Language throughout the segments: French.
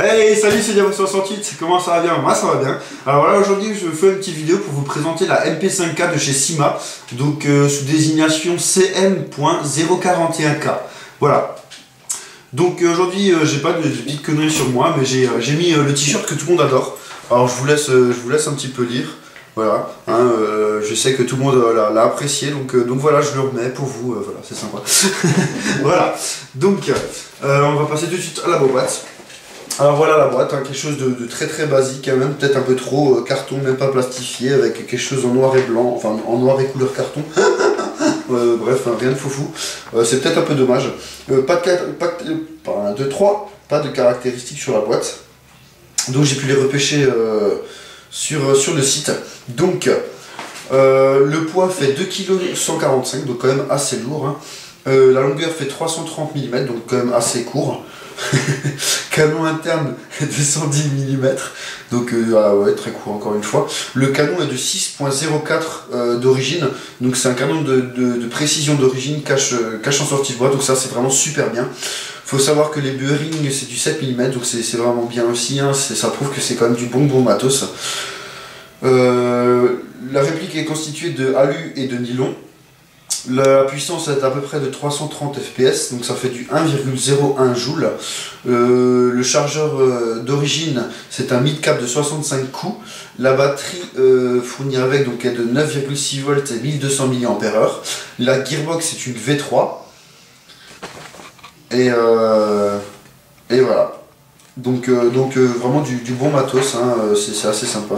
Hey, salut, c'est Diabo68, comment ça va bien? Moi ça va bien. Alors voilà, aujourd'hui je fais une petite vidéo pour vous présenter la MP5K de chez Syma, donc sous désignation CM.041K. Voilà. Donc aujourd'hui j'ai pas de petites conneries sur moi, mais j'ai mis le t-shirt que tout le monde adore. Alors je vous laisse un petit peu lire. Voilà, hein, je sais que tout le monde l'a apprécié, donc voilà, je le remets pour vous, voilà, c'est sympa. Voilà, donc on va passer tout de suite à la boîte. Alors voilà la boîte, hein, quelque chose de très très basique, quand même, peut-être un peu trop carton, même pas plastifié, avec quelque chose en noir et blanc, enfin en noir et couleur carton. Bref, hein, rien de foufou. C'est peut-être un peu dommage. Pas de caractéristiques sur la boîte. Donc j'ai pu les repêcher sur le site. Donc le poids fait 2,145 kg, donc quand même assez lourd. Hein. La longueur fait 330 mm, donc quand même assez court. Canon interne de 110 mm, donc ah ouais, très court encore une fois. Le canon est de 6.04 d'origine, donc c'est un canon de précision d'origine, cache en sortie de boîte, donc ça c'est vraiment super bien. Faut savoir que les bearings c'est du 7 mm, donc c'est vraiment bien aussi, hein. Ça prouve que c'est quand même du bon matos. La réplique est constituée de alu et de nylon. La puissance est à peu près de 330 fps, donc ça fait du 1,01 joule. Le chargeur d'origine, c'est un mid-cap de 65 coups. La batterie fournie avec donc, est de 9,6 volts et 1200 mAh. La gearbox c'est une V3. Et voilà. Donc vraiment du bon matos, hein, c'est assez sympa,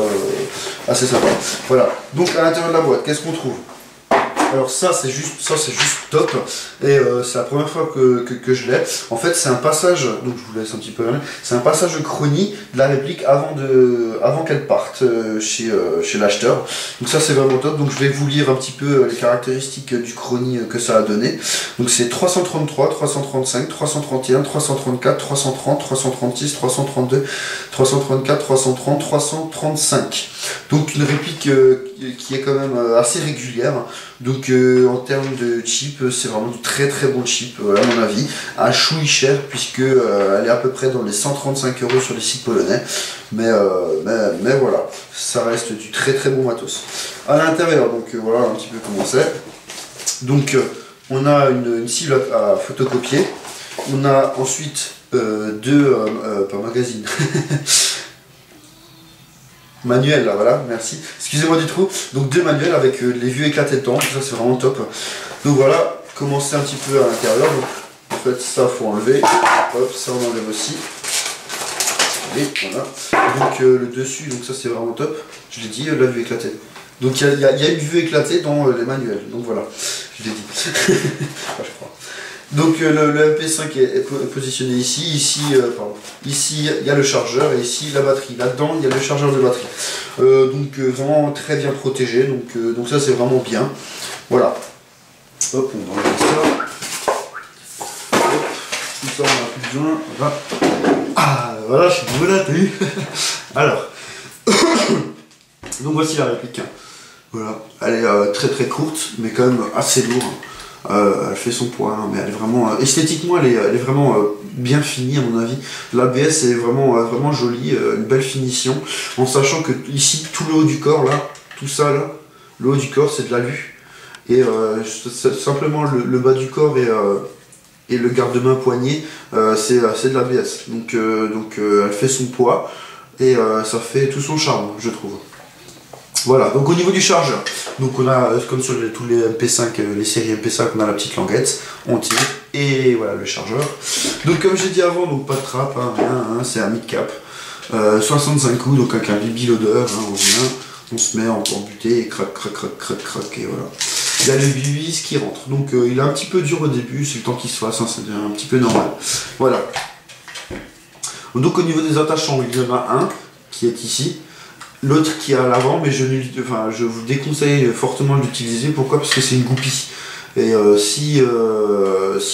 Voilà. Donc à l'intérieur de la boîte, qu'est-ce qu'on trouve? Alors ça c'est juste top, et c'est la première fois que je l'ai. En fait c'est un passage, donc je vous laisse un petit peu regarder, c'est un passage chronie de la réplique avant qu'elle parte chez l'acheteur. Donc ça c'est vraiment top, donc je vais vous lire un petit peu les caractéristiques du chrony que ça a donné. Donc c'est 333, 335, 331, 334, 330, 336, 332, 334, 330, 335. Donc une réplique qui est quand même assez régulière. Donc en termes de chip, c'est vraiment du très bon chip à mon avis, un chouï cher puisque elle est à peu près dans les 135 € sur les sites polonais, mais voilà, ça reste du très bon matos. À l'intérieur, donc voilà un petit peu comment c'est. Donc on a une cible à photocopier, on a ensuite deux pas magazines. Manuel là, voilà, merci, excusez-moi du trou. Donc deux manuels avec les vues éclatées dedans, ça c'est vraiment top. Donc voilà, commencer un petit peu à l'intérieur. En fait ça faut enlever, hop, ça on enlève aussi. Et voilà, donc le dessus, donc ça c'est vraiment top, je l'ai dit, la vue éclatée. Donc il y a une vue éclatée dans les manuels, donc voilà, je l'ai dit. Enfin, je crois. Donc le MP5 est positionné ici, ici il y a le chargeur et ici la batterie. Là-dedans il y a le chargeur de batterie. Donc vraiment très bien protégé, donc ça c'est vraiment bien. Voilà. Hop, on va enlever ça. Hop, tout ça on n'a plus besoin. Voilà. Ah voilà, je suis nouveau là, t'as vu? Alors. Donc voici la réplique. Voilà. Elle est très courte, mais quand même assez lourde. Elle fait son poids, hein, mais elle est vraiment esthétiquement elle est vraiment bien finie à mon avis. L'ABS est vraiment joli, une belle finition, en sachant que ici tout le haut du corps là, tout ça là, le haut du corps c'est de l'alu, et simplement le bas du corps et le garde-main poignet c'est de l'ABS. Donc elle fait son poids et ça fait tout son charme, je trouve. Voilà, donc au niveau du chargeur, donc on a, comme sur tous les MP5, les séries MP5, on a la petite languette, on tire, et voilà le chargeur. Donc comme j'ai dit avant, donc pas de trappe, hein, rien, hein, c'est un mid-cap, 65 coups, donc avec un bibi-loader, hein, on se met en butée, et crac, et voilà. Il y a le BBS qui rentre, donc il est un petit peu dur au début, c'est le temps qu'il se fasse, hein, c'est un petit peu normal. Voilà. Donc au niveau des attachants, il y en a un qui est ici. L'autre qui est à l'avant, mais je vous déconseille fortement de l'utiliser. Pourquoi? Parce que c'est une goupille. Et si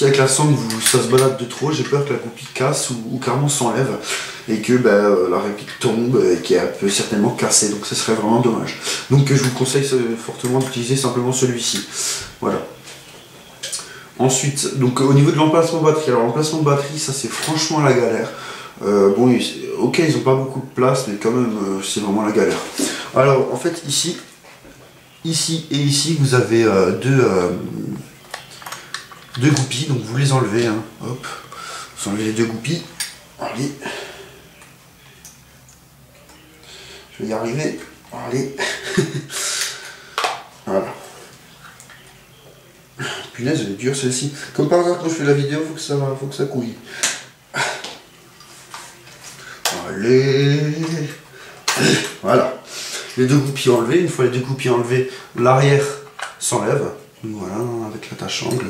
avec la sangle ça se balade de trop, j'ai peur que la goupille casse ou carrément s'enlève. Et que la réplique tombe et qu'elle peut certainement casser. Donc ce serait vraiment dommage. Donc je vous conseille fortement d'utiliser simplement celui-ci. Voilà. Ensuite, donc au niveau de l'emplacement batterie. Alors l'emplacement batterie, ça c'est franchement la galère. Bon, ok, ils ont pas beaucoup de place, mais quand même, c'est vraiment la galère. Alors, en fait, ici et ici, vous avez deux goupilles, donc vous les enlevez, hein. Hop, vous enlevez les deux goupilles. Allez. Je vais y arriver. Allez. Voilà. Punaise, elle est dure celle-ci. Comme par hasard, quand je fais la vidéo, faut que ça couille. Allez. Voilà. Les deux goupilles enlevées. Une fois les deux goupilles enlevées, l'arrière s'enlève. Voilà, avec l'attache-angle.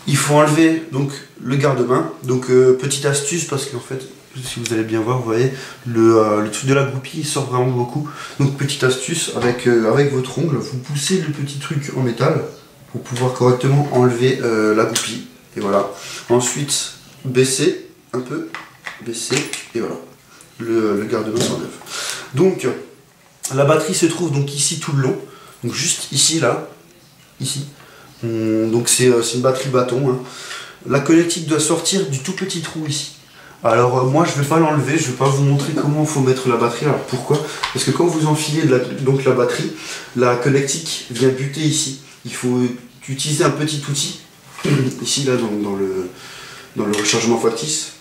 Il faut enlever donc le garde-main. Donc petite astuce, parce qu'en fait, si vous allez bien voir, vous voyez, le truc de la goupille sort vraiment beaucoup. Donc petite astuce, avec votre ongle, vous poussez le petit truc en métal pour pouvoir correctement enlever la goupille. Et voilà. Ensuite, baissez un peu, baissez, et voilà. Le garde-main s'enlève. Donc, la batterie se trouve donc ici tout le long. Donc juste ici, là. Ici. Donc c'est une batterie bâton, hein. La connectique doit sortir du tout petit trou ici. Alors moi je vais pas l'enlever, je vais pas vous montrer comment il faut mettre la batterie. Alors pourquoi? Parce que quand vous enfilez donc la batterie, la connectique vient buter ici. Il faut utiliser un petit outil, ici là dans le rechargement factice.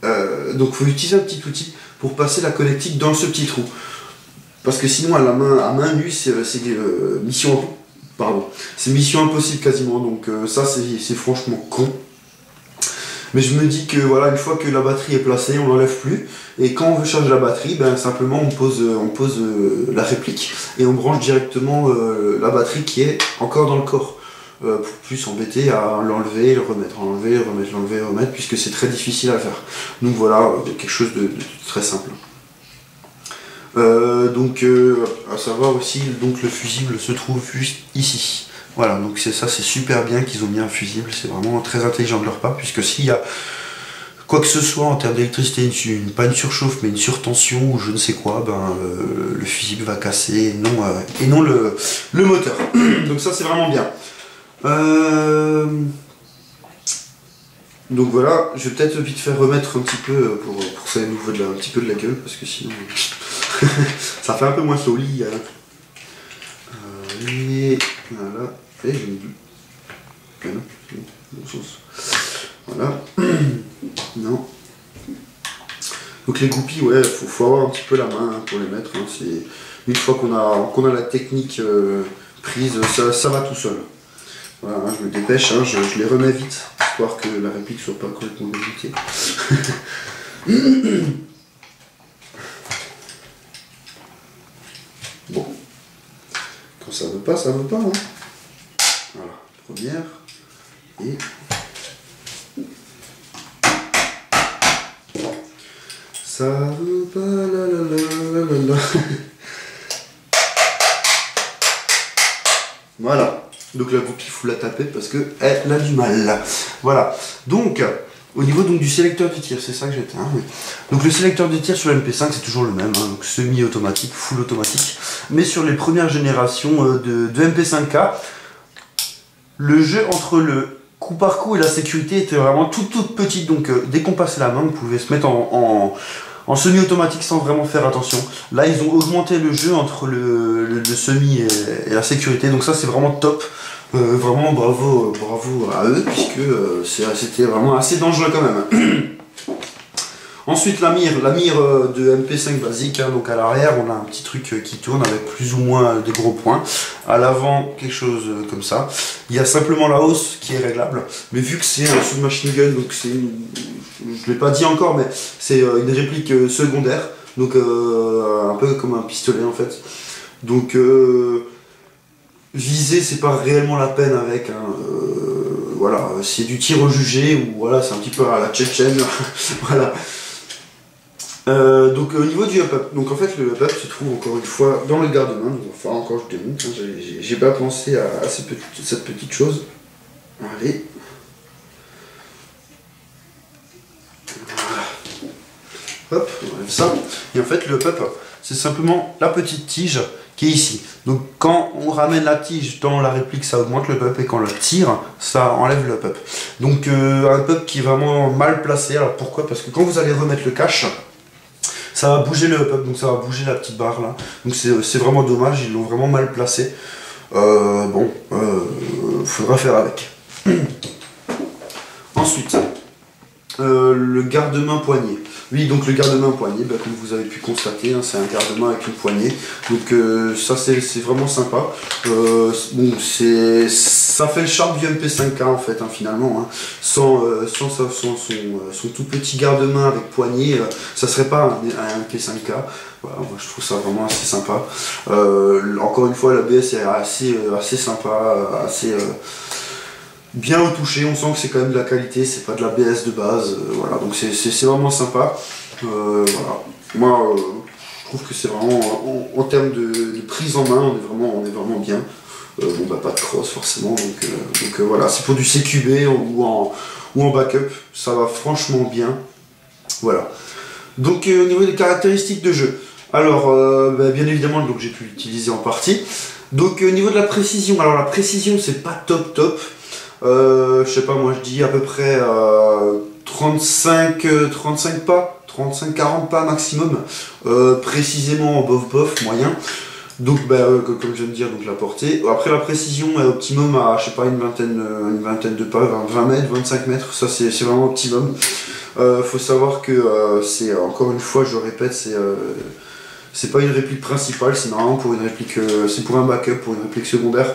Donc il faut utiliser un petit outil pour passer la connectique dans ce petit trou. Parce que sinon à main nue c'est mission impossible quasiment, donc ça c'est franchement con. Mais je me dis que voilà, une fois que la batterie est placée, on n'enlève plus. Et quand on veut charger la batterie, ben, simplement on pose la réplique et on branche directement la batterie qui est encore dans le corps. Pour plus s'embêter à l'enlever, le remettre, enlever, remettre, l'enlever, remettre, puisque c'est très difficile à faire. Donc voilà, quelque chose de très simple. À savoir aussi, donc le fusible se trouve juste ici. Voilà, donc c'est super bien qu'ils ont mis un fusible, c'est vraiment très intelligent de leur part, puisque s'il y a quoi que ce soit en termes d'électricité, pas une surchauffe, mais une surtension ou je ne sais quoi, ben, le fusible va casser et non le moteur. Donc ça c'est vraiment bien. Donc voilà, je vais peut-être vite faire remettre un petit peu pour ça au niveau un petit peu de la gueule, parce que sinon ça fait un peu moins solide. Et voilà. Et je me dis. Non, bon sens. Voilà. Non. Donc les goupilles, ouais, faut avoir un petit peu la main pour les mettre. Hein. Une fois qu'on a la technique prise, ça va tout seul. Voilà, hein, je me dépêche, hein, je les remets vite, histoire que la réplique soit pas complètement débutée. Bon. Quand ça veut pas, ça veut pas. Hein. Voilà, première. Et... ça veut pas, la la la la la. Voilà. Donc la goupille, il faut la taper parce qu'elle a du mal. Voilà. Donc, au niveau donc, du sélecteur de tir, c'est ça que j'étais. Hein, oui. Donc le sélecteur de tir sur la MP5, c'est toujours le même. Hein, donc semi-automatique, full automatique. Mais sur les premières générations de MP5K, le jeu entre le coup par coup et la sécurité était vraiment toute petite. Donc dès qu'on passait la main, on pouvait se mettre en semi-automatique sans vraiment faire attention. Là, ils ont augmenté le jeu entre le semi et la sécurité. Donc ça, c'est vraiment top. Vraiment bravo à eux, puisque c'était vraiment assez dangereux quand même. Ensuite, la mire de MP5 basique, hein, donc à l'arrière, on a un petit truc qui tourne avec plus ou moins des gros points. À l'avant, quelque chose comme ça. Il y a simplement la hausse qui est réglable, mais vu que c'est un submachine gun, donc je ne l'ai pas dit encore, mais c'est une réplique secondaire, donc un peu comme un pistolet en fait. Donc viser, c'est pas réellement la peine avec. Hein, voilà, c'est du tir au jugé ou voilà, c'est un petit peu à la tchétchène. Voilà. Donc au niveau du up-up, donc en fait le up-up se trouve encore une fois dans le garde-main, donc enfin encore je démonte, hein, j'ai pas pensé à cette petite chose. Allez. Voilà. Hop, on enlève ça. Et en fait le up-up, c'est simplement la petite tige qui est ici. Donc quand on ramène la tige dans la réplique, ça augmente le up, et quand on la tire, ça enlève le up. Donc un up qui est vraiment mal placé. Alors pourquoi? Parce que quand vous allez remettre le cache, ça va bouger le up, donc ça va bouger la petite barre là. Donc c'est vraiment dommage, ils l'ont vraiment mal placé. Faudra faire avec. Ensuite, le garde-main poignet. Oui, donc le garde-main poignet, comme vous avez pu constater, hein, c'est un garde-main avec une poignée. Donc ça c'est vraiment sympa. Ça fait le charme du MP5K en fait, hein, finalement. Hein. Sans son tout petit garde-main avec poignée, ça serait pas un MP5K. Voilà, moi je trouve ça vraiment assez sympa. Encore une fois, l'ABS est assez sympa, assez bien retouché. On sent que c'est quand même de la qualité, c'est pas de l'ABS de base. Voilà, donc c'est vraiment sympa. Voilà. Moi, je trouve que c'est vraiment, en termes de prise en main, on est vraiment bien. Pas de cross forcément, donc voilà, c'est pour du CQB ou en backup, ça va franchement bien. Voilà. Donc au niveau des caractéristiques de jeu, alors bien évidemment, donc j'ai pu l'utiliser en partie. Donc au niveau de la précision, alors la précision c'est pas top. Je sais pas, moi je dis à peu près 35 pas, 35-40 pas maximum, précisément en bof moyen. Donc comme je viens de dire, donc la portée. Après la précision est optimum à, je sais pas, une vingtaine de pas, 20 mètres, 25 mètres, ça c'est vraiment optimum. Faut savoir que c'est, encore une fois je le répète, c'est pas une réplique principale, c'est normalement pour une réplique, c'est pour un backup, pour une réplique secondaire.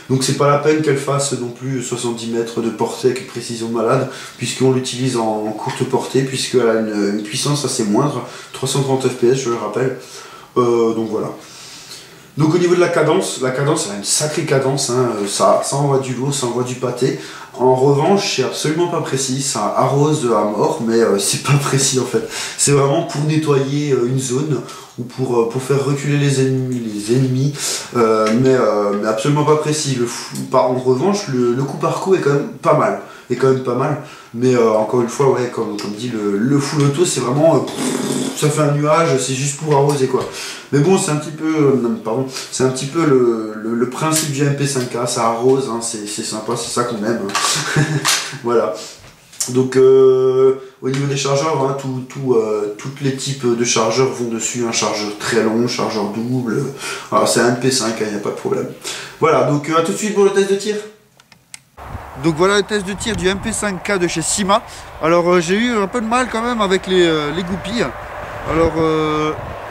Donc c'est pas la peine qu'elle fasse non plus 70 mètres de portée avec une précision malade, puisqu'on l'utilise en courte portée, puisqu'elle a une puissance assez moindre, 330 fps je le rappelle. Donc voilà. Donc au niveau de la cadence elle a une sacrée cadence, hein. Ça envoie du lourd, ça envoie du pâté. En revanche, c'est absolument pas précis, ça arrose à mort, mais c'est pas précis en fait. C'est vraiment pour nettoyer une zone, ou pour faire reculer les ennemis, mais absolument pas précis. En revanche, le coup par coup est quand même pas mal. Mais encore une fois, ouais, comme dit, le full auto, c'est vraiment, ça fait un nuage, c'est juste pour arroser quoi. Mais bon, c'est un petit peu, c'est un petit peu le principe du MP5K, ça arrose, hein, c'est sympa, c'est ça qu'on aime. Hein. Voilà. Donc au niveau des chargeurs, hein, tous les types de chargeurs vont dessus, un chargeur très long, chargeur double, voilà, c'est un MP5, il n'y a pas de problème. Voilà, donc à tout de suite pour le test de tir. Donc voilà le test de tir du MP5K de chez Syma. Alors j'ai eu un peu de mal quand même avec les goupilles. Alors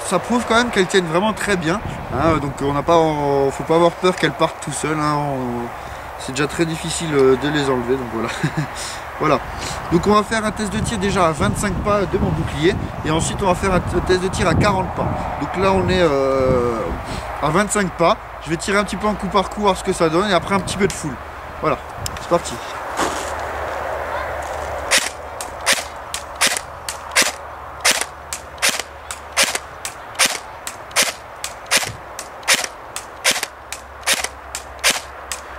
ça prouve quand même qu'elles tiennent vraiment très bien. Hein, donc faut pas avoir peur qu'elles partent tout seules. Hein, c'est déjà très difficile de les enlever. Donc voilà. Voilà. Donc on va faire un test de tir déjà à 25 pas de mon bouclier. Et ensuite on va faire un test de tir à 40 pas. Donc là on est à 25 pas. Je vais tirer un petit peu en coup par coup, voir ce que ça donne. Et après un petit peu de full. Voilà. C'est parti.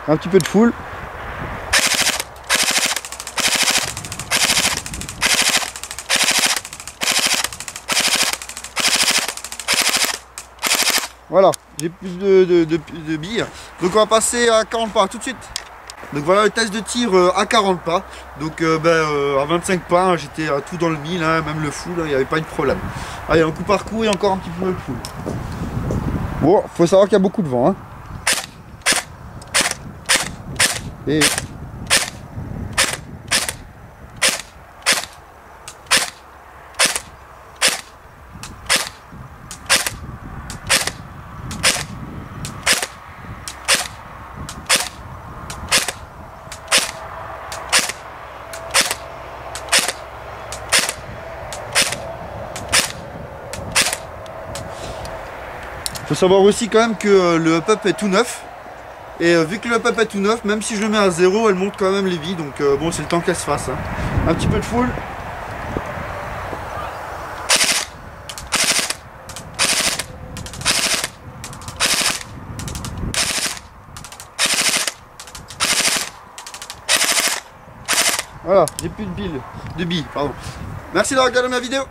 Un petit peu de full. Voilà, j'ai plus de billes. Donc on va passer à 40 pas tout de suite. Donc voilà le test de tir à 40 pas. Donc à 25 pas, hein, j'étais tout dans le mille, hein, même le full, il n'y avait pas eu de problème. Allez, un coup par coup et encore un petit peu de full. Bon, faut savoir qu'il y a beaucoup de vent. Hein. Et... faut savoir aussi quand même que le up est tout neuf. Et vu que le up est tout neuf, même si je le mets à 0, elle monte quand même les vies. Donc bon, c'est le temps qu'elle se fasse. Hein. Un petit peu de full. Voilà, j'ai plus de billes, pardon. Merci d'avoir regardé ma vidéo.